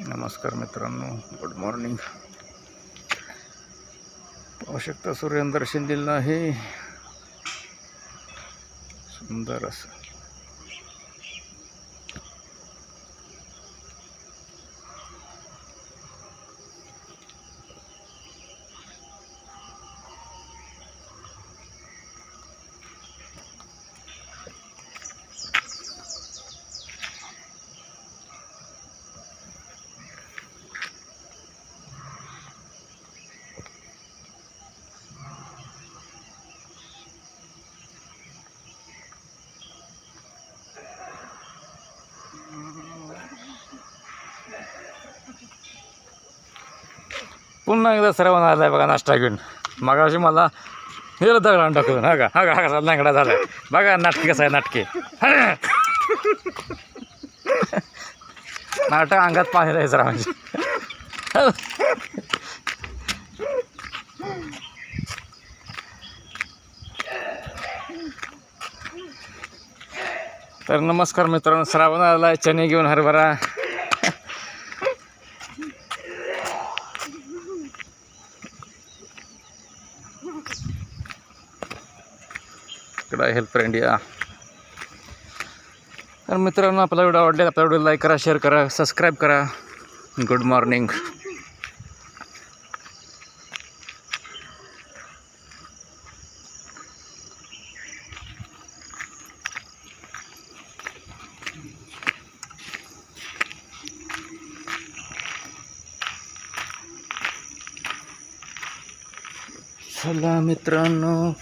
नमस्कार मित्रांनो, good morning. पाहू शकता सूर्यदर्शन दिलं आहे सुंदर असं. पुन्हा एकदा सर्वांना आलाय बघा नाश्ता घेऊन. मगाशी मला हे दगडा टाकून हा का कसा नांगडा झालाय बघा. नाटकी कसं आहे नाटकी. नाटक अंगात पाणी राहायचं राहायचं. तर नमस्कार मित्रांनो, श्रावण आलाय. चणे घेऊन हरभरा. Help India. तर मित्रांनो, आपला व्हिडिओ आवडला आपला व्हिडिओ लाईक करा, शेअर करा, सबस्क्राईब करा. Good morning. चला मित्रांनो.